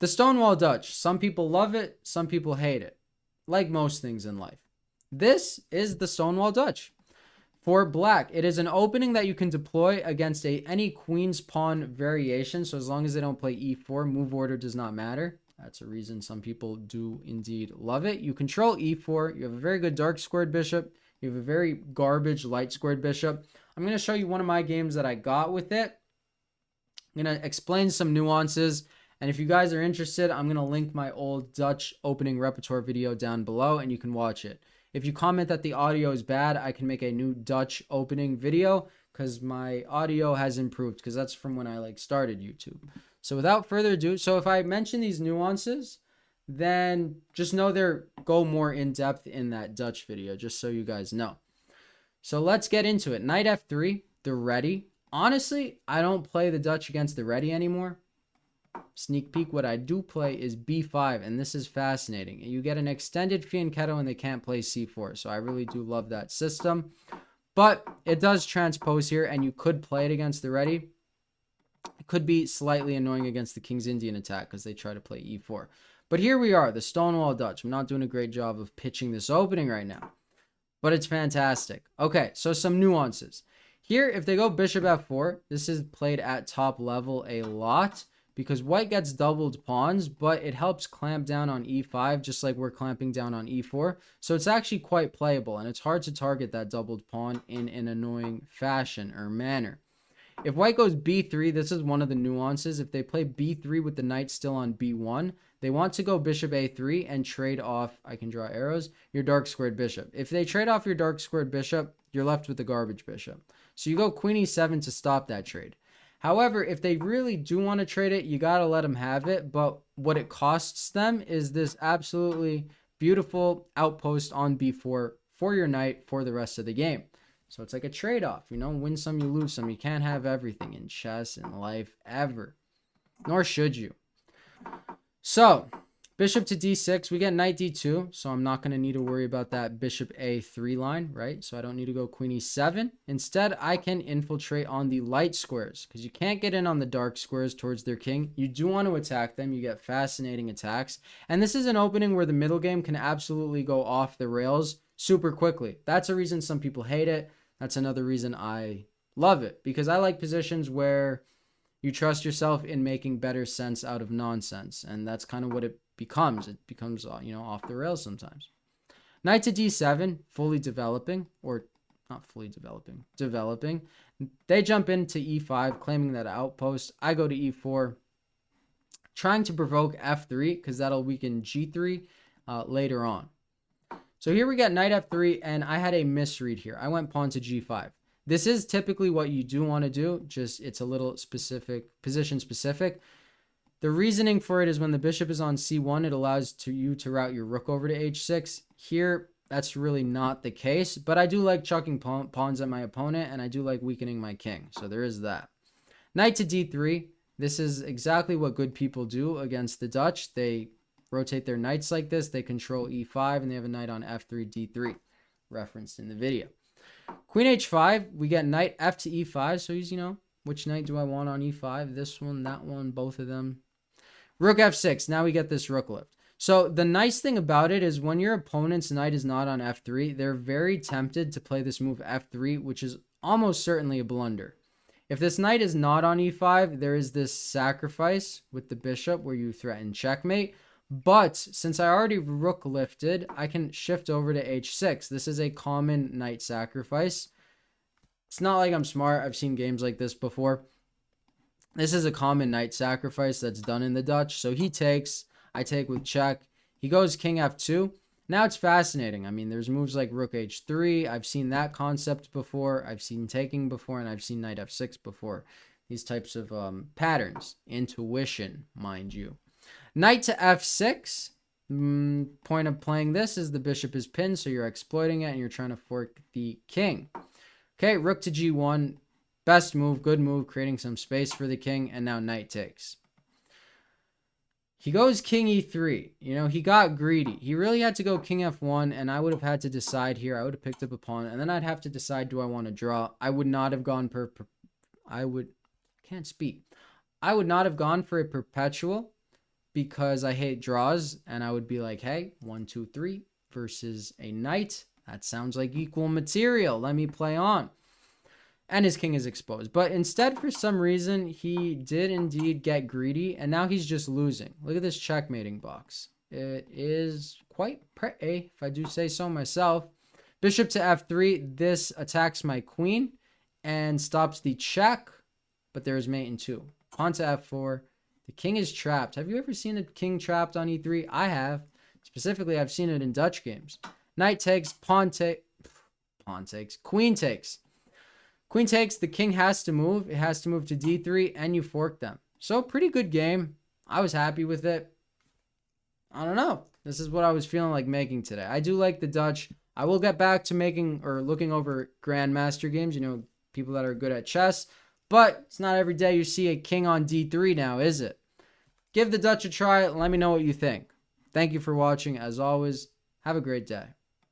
The Stonewall Dutch. Some people love it, some people hate it. Like most things in life. This is the Stonewall Dutch. For black, it is an opening that you can deploy against any queen's pawn variation. So as long as they don't play e4, move order does not matter. That's a reason some people do indeed love it. You control e4. You have a very good dark squared bishop. You have a very garbage light squared bishop. I'm going to show you one of my games that I got with it. I'm going to explain some nuances. And if you guys are interested, I'm going to link my old Dutch opening repertoire video down below and you can watch it. If you comment that the audio is bad, I can make a new Dutch opening video because my audio has improved, because that's from when I started YouTube. So without further ado, so if I mention these nuances, then just know go more in depth in that Dutch video, just so you guys know. So let's get into it. Knight f3, the ready. Honestly, I don't play the Dutch against the ready anymore. Sneak peek, what I do play is b5, and this is fascinating. You get an extended fianchetto and they can't play c4, so I really do love that system. But it does transpose here, and you could play it against the ready. It could be slightly annoying against the King's Indian attack because they try to play e4. But here we are, the Stonewall Dutch. I'm not doing a great job of pitching this opening right now, but it's fantastic. Okay, so some nuances. Here, if they go bishop f4, this is played at top level a lot, because white gets doubled pawns, but it helps clamp down on e5, just like we're clamping down on e4. So it's actually quite playable, and it's hard to target that doubled pawn in an annoying fashion or manner. If white goes b3, this is one of the nuances. If they play b3 with the knight still on b1, they want to go bishop a3 and trade off, I can draw arrows, your dark squared bishop. If they trade off your dark squared bishop, you're left with the garbage bishop. So you go queen e7 to stop that trade. However, if they really do want to trade it, you got to let them have it. But what it costs them is this absolutely beautiful outpost on b4 for your knight for the rest of the game. So it's like a trade-off, win some, you lose some. You can't have everything in chess and life ever, nor should you. So bishop to d6, we get knight d2, so I'm not going to need to worry about that bishop a3 line, right? So I don't need to go queen e7. Instead, I can infiltrate on the light squares, because you can't get in on the dark squares towards their king. You do want to attack them. You get fascinating attacks. And this is an opening where the middle game can absolutely go off the rails super quickly. That's a reason some people hate it. That's another reason I love it, because I like positions where you trust yourself in making better sense out of nonsense. And that's kind of what it becomes. It becomes, off the rails sometimes. Knight to d7, fully developing, or not fully developing, developing. They jump into e5, claiming that outpost. I go to e4, trying to provoke f3, because that'll weaken g3 later on. So here we got knight f3, and I had a misread here. I went pawn to g5. This is typically what you do want to do, just it's a little specific, position specific. The reasoning for it is when the bishop is on c1, it allows you to route your rook over to h6. Here, that's really not the case, but I do like chucking pawns at my opponent, and I do like weakening my king, so there is that. Knight to d3. This is exactly what good people do against the Dutch. They rotate their knights like this. They control e5, and they have a knight on f3, d3, referenced in the video. Queen h5, we get knight f to e5. So he's, which knight do I want on e5? This one, that one, both of them. Rook f6. Now we get this rook lift. So the nice thing about it is when your opponent's knight is not on f3, they're very tempted to play this move f3, which is almost certainly a blunder. If this knight is not on e5, there is this sacrifice with the bishop where you threaten checkmate. But since I already rook lifted, I can shift over to h6. This is a common knight sacrifice. It's not like I'm smart. I've seen games like this before. This is a common knight sacrifice that's done in the Dutch. So he takes, I take with check. He goes king f2. Now it's fascinating. I mean, there's moves like rook h3. I've seen that concept before. I've seen taking before, and I've seen knight f6 before. These types of patterns. Intuition, mind you. Knight to f6. Point of playing this is the bishop is pinned, so you're exploiting it and you're trying to fork the king. Okay, rook to g1. Best move, good move, creating some space for the king, and now knight takes. He goes king e3. He got greedy. He really had to go king f1, and I would have had to decide here. I would have picked up a pawn, and then I'd have to decide, do I want to draw? I would not have gone I would not have gone for a perpetual. because I hate draws, and I would be like, hey, 1, 2, 3 versus a knight. That sounds like equal material. Let me play on. And his king is exposed. But instead, for some reason, he did indeed get greedy, and now he's just losing. Look at this checkmating box. It is quite pretty, if I do say so myself. Bishop to f3. This attacks my queen and stops the check, but there is mate in 2. Pawn to f4. The king is trapped. Have you ever seen a king trapped on e3? I have. Specifically, I've seen it in Dutch games. Knight takes, pawn takes, queen takes. Queen takes, the king has to move. It has to move to d3, and you fork them. So, pretty good game. I was happy with it. I don't know. This is what I was feeling like making today. I do like the Dutch. I will get back to making or looking over Grandmaster games, people that are good at chess. But it's not every day you see a king on d3 now, is it? Give the Dutch a try. Let me know what you think. Thank you for watching. As always, have a great day.